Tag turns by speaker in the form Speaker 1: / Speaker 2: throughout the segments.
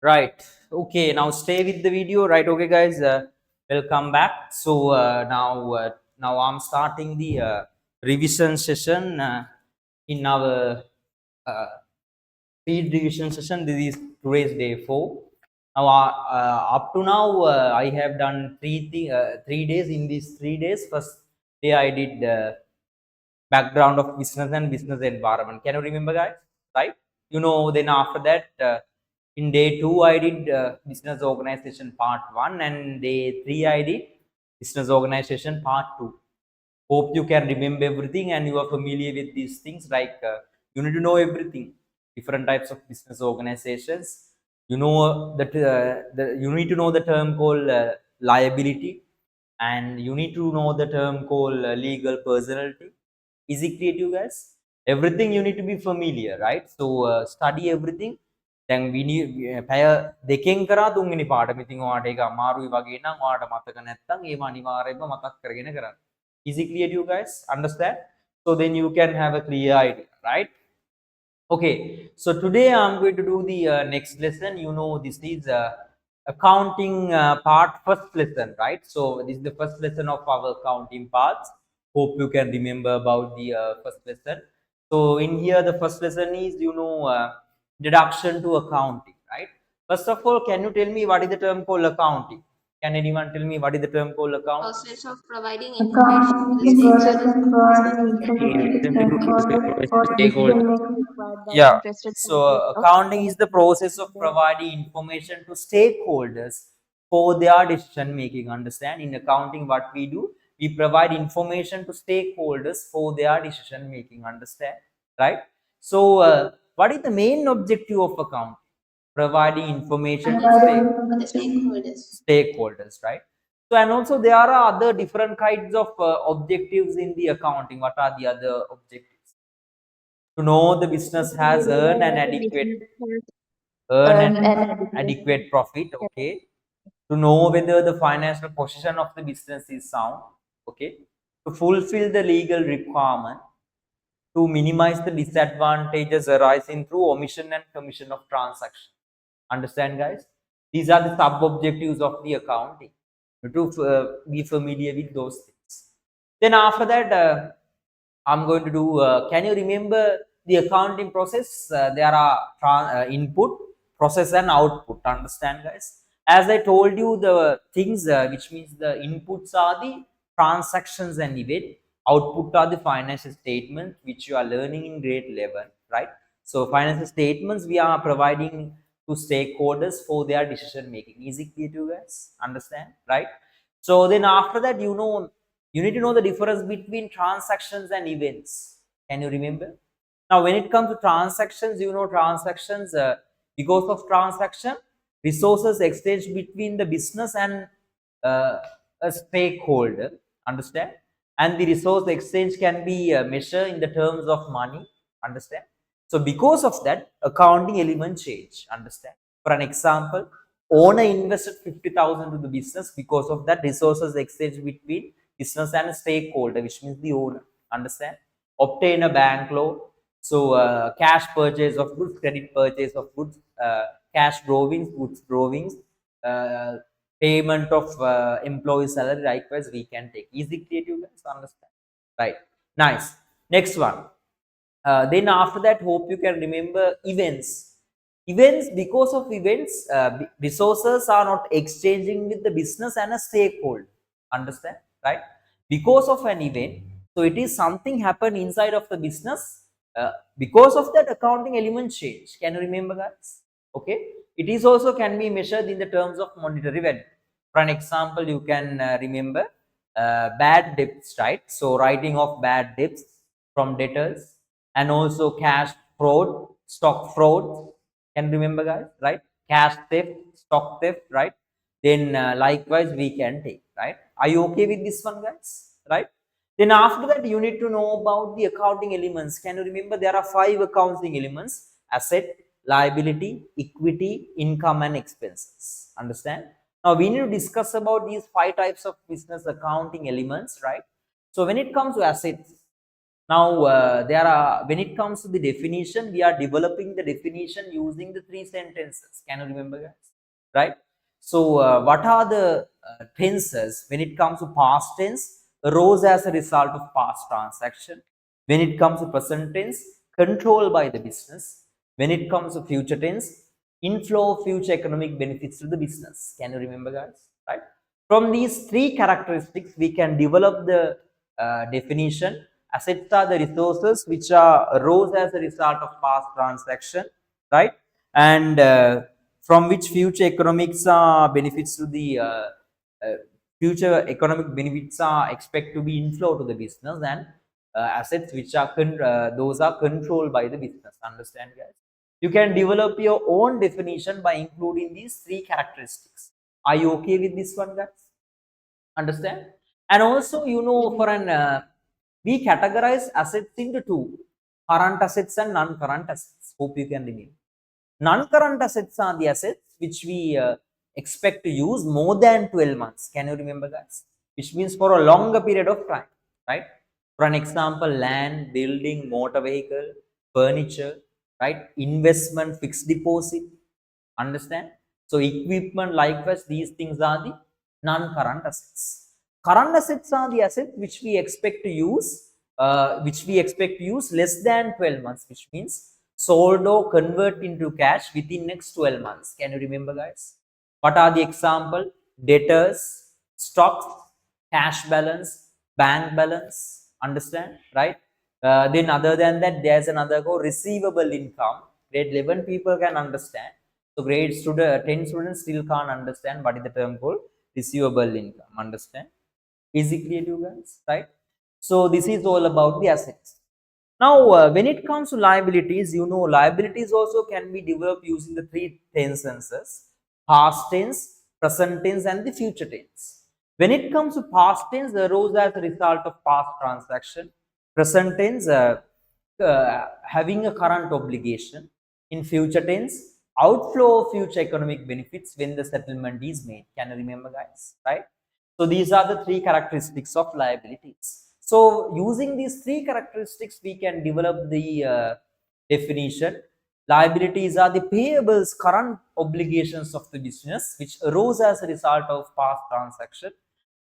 Speaker 1: Right. Okay. Now stay with the video. Right. Okay, guys. Welcome back. So now I'm starting the revision session in our uh, speed revision session. This is today's day 4. Now up to now I have done 3 days. In these 3 days, first day I did background of business and business environment. Can you remember, guys? Right? Then after that, in day 2, I did business organization part 1, and day 3, I did business organization part 2. Hope you can remember everything and you are familiar with these things. Like you need to know everything, different types of business organizations. You need to know the term called liability, and you need to know the term called legal personality. Is it clear to you guys? Everything you need to be familiar, right? So study everything. Then we need පැය දෙකෙන් කරා තුන්වෙනි පාඩම. ඉතින් ඔයාලට ඒක අමාරුයි වගේ නම් ඔයාලට මතක නැත්නම් ඒව අනිවාර්යයෙන්ම මතක් කරගෙන කරන්න. Is it clear to you guys? Understand? So then you can have a clear idea, right? Okay, so today I'm going to do the next lesson. This is accounting part first lesson, right? So this is the first lesson of our accounting parts. Hope you can remember about the first lesson. So in here, the first lesson is deduction to accounting, right? First of all, can you tell me what is the term called accounting? Can anyone tell me what is the term called accounting?
Speaker 2: Process of providing information to
Speaker 3: Accounting
Speaker 2: the
Speaker 3: is the
Speaker 2: stakeholders
Speaker 3: process of providing information to stakeholders for decision-making.
Speaker 2: required by
Speaker 1: Yeah.
Speaker 2: interested
Speaker 1: So
Speaker 2: parties of
Speaker 1: accounting is the process of providing information to stakeholders for their decision making. Understand? In accounting, what we do, we provide information to stakeholders for their decision making. Understand? Right? So what is the main objective of accounting? Providing information to
Speaker 3: Providing
Speaker 2: for the
Speaker 3: information.
Speaker 2: stakeholders.
Speaker 1: stakeholders, right? So and also there are other different kinds of objectives in the accounting. What are the other objectives? To know the business has earned an adequate earn
Speaker 3: Earn
Speaker 1: an
Speaker 3: an
Speaker 1: adequate profit, okay? To know whether the financial position of the business is sound, okay? To fulfill the legal requirement, to minimize the disadvantages arising through omission and commission of transaction. Understand, guys? These are the sub objectives of the accounting. To be familiar with those things. Then after that, I'm going to do. Can you remember the accounting process? There are input, process, and output. Understand, guys? As I told you, the things which means the inputs are the transactions and event. Output are the financial statements which you are learning in grade 11, right? So financial statements we are providing to stakeholders for their decision making. Is it clear to you guys? Understand, right? So then after that, you need to know the difference between transactions and events. Can you remember? Now, when it comes to transactions, transactions, because of transaction, resources exchange between the business and uh, a stakeholder. Understand? And the resource exchange can be measured in the terms of money. Understand? So, because of that, accounting element change. Understand? For an example, owner invested 50,000 to the business. Because of that, resources exchange between business and stakeholder, which means the owner. Understand? Obtain a bank loan. So cash purchase of goods, credit purchase of goods, cash drawings, goods drawings, uh, payment of employee salary. Likewise, we can take. Easy, creative, guys. Understand? Right. Nice. Next one. Then after that, hope you can remember events. Events, because of events, resources are not exchanging with the business and a stakeholder. Understand, right? Because of an event, so it is something happen inside of the business. Because of that, accounting element change. Can you remember, guys? Okay, it is also can be measured in the terms of monetary value. For an example, you can remember bad debts, right? So writing off bad debts from debtors, and also cash fraud, stock fraud. Can remember, guys, right? Cash theft, stock theft, right? Then likewise we can take, right? Are you okay with this one, guys? Right? Then after that, you need to know about the accounting elements. Can you remember there are 5 accounting elements: asset, liability, equity, income, and expenses. Understand? Now we need to discuss about these 5 types of business accounting elements, right? So when it comes to assets, Now, there are, when it comes to the definition, we are developing the definition using the three sentences. Can you remember, guys? Right? So, what are the tenses when it comes to past tense? Arose as a result of past transaction. When it comes to present tense, controlled by the business. When it comes to future tense, inflow of future economic benefits to the business. Can you remember, guys? Right? From these three characteristics, we can develop the definition. Assets are the resources which are arose as a result of past transaction, right? And from which future economics benefits to the future economic benefits are expect to be inflow to the business, and assets which are those are controlled by the business. Understand, guys? You can develop your own definition by including these three characteristics. Are you okay with this one, guys? Understand? And also, for an we categorize assets into two: current assets and non-current assets. Hope you can remember. Non-current assets are the assets which we expect to use more than 12 months. Can you remember, guys? Which means for a longer period of time, right? For an example, land, building, motor vehicle, furniture, right? Investment, fixed deposit. Understand? So equipment, likewise, these things are the non-current assets. Current assets are the assets which we expect to use, less than 12 months, which means sold or convert into cash within next 12 months. Can you remember, guys? What are the example? Debtors, stocks, cash balance, bank balance. Understand, right? Then other than that, there's another go receivable income. Grade 11 people can understand. So grade student 10 students still can't understand what is the term called receivable income. Understand? Is it clear to you guys? Right? So this is all about the assets. Now, when it comes to liabilities, liabilities also can be developed using the three tenses: past tense, present tense, and the future tense. When it comes to past tense, arose as a result of past transaction. Present tense, having a current obligation. In future tense, outflow of future economic benefits when the settlement is made. Can you remember, guys? Right? So these are the three characteristics of liabilities. So using these three characteristics, we can develop the definition. Liabilities are the payables, current obligations of the business, which arose as a result of past transaction,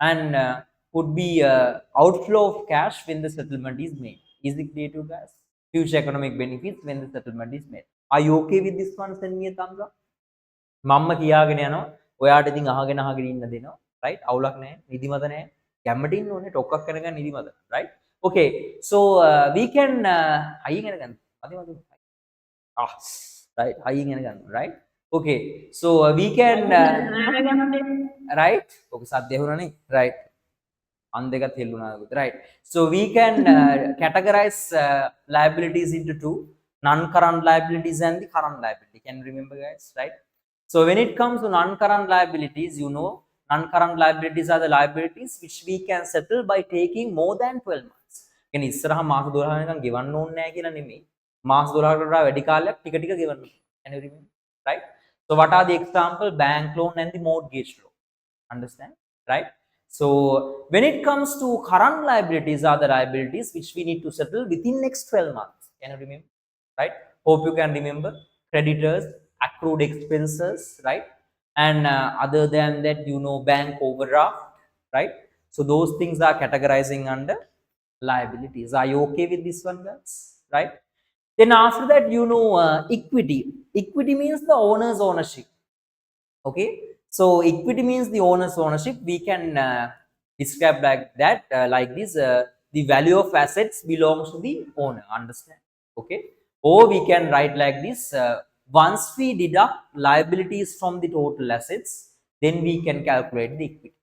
Speaker 1: and would be outflow of cash when the settlement is made. Is it clear to you guys? Future economic benefits when the settlement is made. Are you okay with this one? Send me a thumbs up. මම්ම කියාගෙන යනවා ඔයාට ඉතින් අහගෙන අහගෙන ඉන්න දෙනවා right අවුලක් නැහැ නිදිමත නැහැ කැම්මට ඉන්න ඕනේ ටොක්ක්ක් කරගන්න නිදිමත right okay so we can අයියෙන් එන ගන්න මදි මදි ah right අයියෙන් එන ගන්න right okay so we can right ඔක සද්ද ඇහුණානේ right අන් දෙකත් හෙල්ලුණා right so we can categorize liabilities into two: non-current liabilities and the current liability. Can you remember, guys? Right? So when it comes to non-current liabilities, non-current liabilities are the liabilities which we can settle by taking more than 12 months. කියන්නේ ඉස්සරහා මාස 12 වෙනකන් ගෙවන්න ඕනේ නැහැ කියලා නෙමෙයි. මාස 12කට වඩා වැඩි කාලයක් ටික ටික ගෙවන්න ඕනේ. Can you remember? Right? So what are the example? Bank loan and the mortgage loan. Understand? Right? So when it comes to current liabilities are the liabilities which we need to settle within next 12 months. Can you remember? Right? Hope you can remember. Creditors, accrued expenses, right? And other than that, bank overdraft, right? So those things are categorizing under liabilities. Are you okay with this one, guys? Right? Then after that, equity. Equity means the owner's ownership. Okay, so equity means the owner's ownership. We can describe like that, like this: the value of assets belongs to the owner. Understand? Okay, or we can write like this: once we deduct liabilities from the total assets, then we can calculate the equity.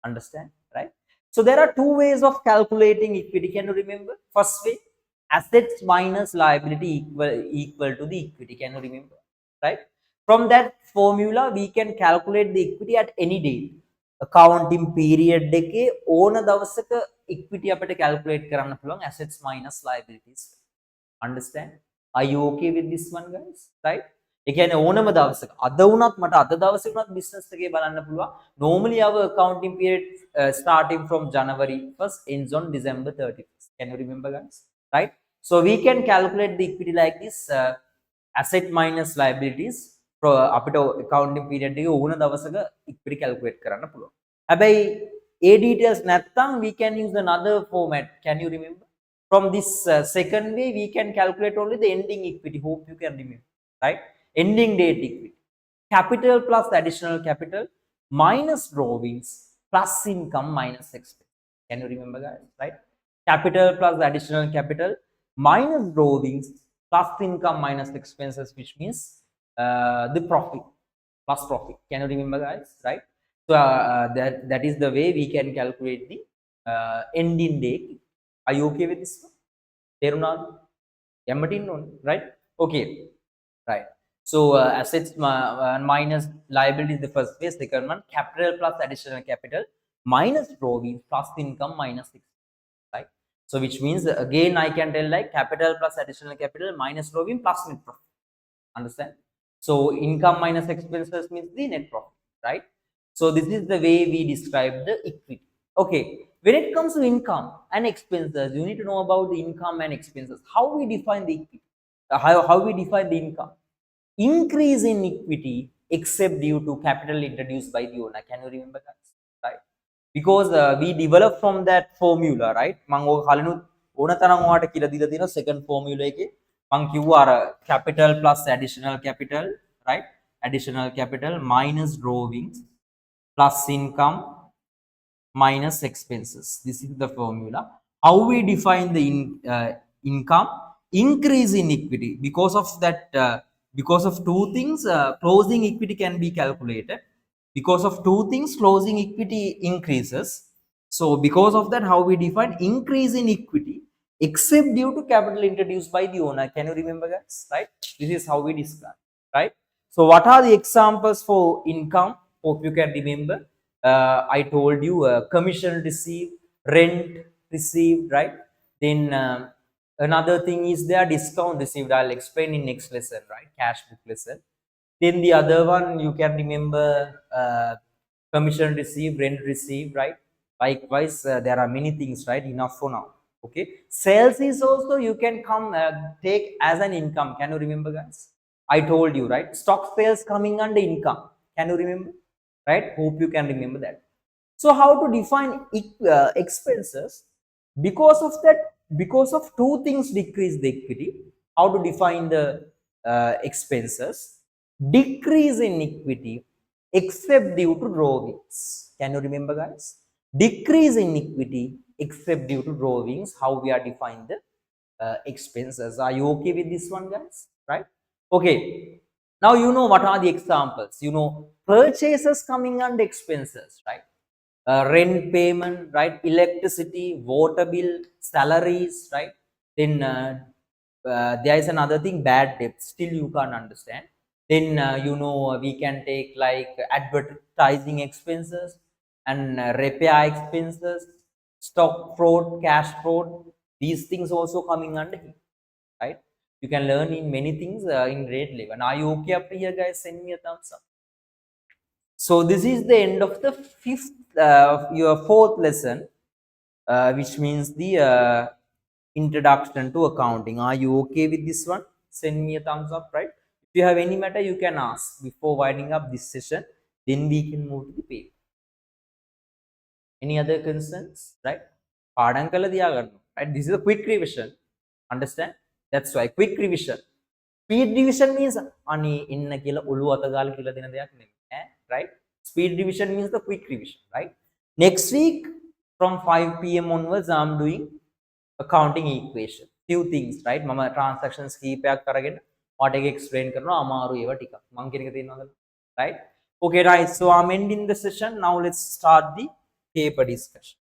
Speaker 1: Understand? Right? So there are two ways of calculating equity. Can you remember? First way: assets minus liability equal to the equity. Can you remember? Right? From that formula, we can calculate the equity at any date. Accounting period එකේ ඕන දවසක equity අපිට calculate කරන්න පුළුවන් assets minus liabilities. Understand? Are you okay with this one, guys? Right? ඒ කියන්නේ ඕනම දවසක අද වුණත් මට අද දවසේ වුණත් business එකේ බලන්න පුළුවන්. Normally our accounting period starting from January 1st ends on December 31st. Can you remember, guys? right? So we can calculate the equity like this, asset minus liabilities අපිට accounting period එකේ ඕන දවසක equity calculate කරන්න පුළුවන්. හැබැයි ඒ details නැත්නම් we can use another format. Can you remember? From this second way we can calculate only the ending equity. Hope you can remember, right? Ending date equity. Capital plus additional capital minus drawings plus income minus expense. Can you remember, guys? Right? Capital plus additional capital minus drawings plus income minus expenses, which means the profit plus profit. Can you remember, guys? Right? So that is the way we can calculate the ending date. Are you okay with this one? Right? Okay. Right. So assets minus liability is the first way. Second one, capital plus additional capital minus drawings plus income minus expense. Right. So which means again I can tell like capital plus additional capital minus drawing plus net profit. Understand? So income minus expenses means the net profit. Right. So this is the way we describe the equity. Okay. When it comes to income and expenses, you need to know about the income and expenses. How we define the equity? How we define the income? Increase in equity except due to capital introduced by the owner. Can you remember that? Right? Because we develop from that formula, right? මම ඔය කලිනුත් ඕන තරම් ඔයාට කියලා දීලා තියෙනවා second formula එකේ. මම කිව්වා අර capital plus additional capital, right? Additional capital minus drawings plus income minus expenses. This is the formula. How we define the income? Increase in equity. Because of that, because of two things, closing equity can be calculated. Because of two things, closing equity increases. So because of that, how we define increase in equity except due to capital introduced by the owner. Can you remember, guys? Right? This is how we describe. Right? So what are the examples for income? Hope you can remember. I told you commission received, rent received, right? Then another thing is there discount received. I'll explain in next lesson, right? Cash book lesson. Then the other one you can remember commission received, rent received, right? Likewise, there are many things, right? Enough for now. Okay. Sales is also you can come take as an income. Can you remember, guys? I told you, right? Stock sales coming under income. Can you remember? Right? Hope you can remember that. So how to define expenses? Because of that, because of two things decrease the equity. How to define the expenses? Decrease in equity except due to drawings. Can you remember, guys? Decrease in equity except due to drawings. How we are defining the expenses. Are you okay with this one, guys? Right? Okay. Now you know what are the examples. You know purchases coming under expenses, right? Rent payment, right? Electricity, water bill, salaries, right? Then there is another thing, bad debt. Still you can't understand. Then you know we can take like advertising expenses and repair expenses, stock fraud, cash fraud. These things also coming under here, right? You can learn in many things in grade level. Are you okay up here, guys? Send me a thumbs up. So this is the end of the fifth, your fourth lesson, which means the introduction to accounting. Are you okay with this one? Send me a thumbs up, right? If you have any matter, you can ask before winding up this session. Then we can move to the paper. Any other concerns, right? Right? This is a quick revision. Understand? That's why quick revision. Speed division means ani inna kila ulu atagala kila dena deyak නෙමෙයි, right? Speed division means the quick revision, right? Next week from 5 p.m. onwards I'm doing accounting equation. Few things, right? මම transactions කීපයක් අරගෙන ඔයාට ඒක explain කරනවා අමාරු ඒවා ටිකක්. මම කියන එක තේරෙනවද? Right? Okay, right. So I'm ending the session. Now let's start the paper discussion.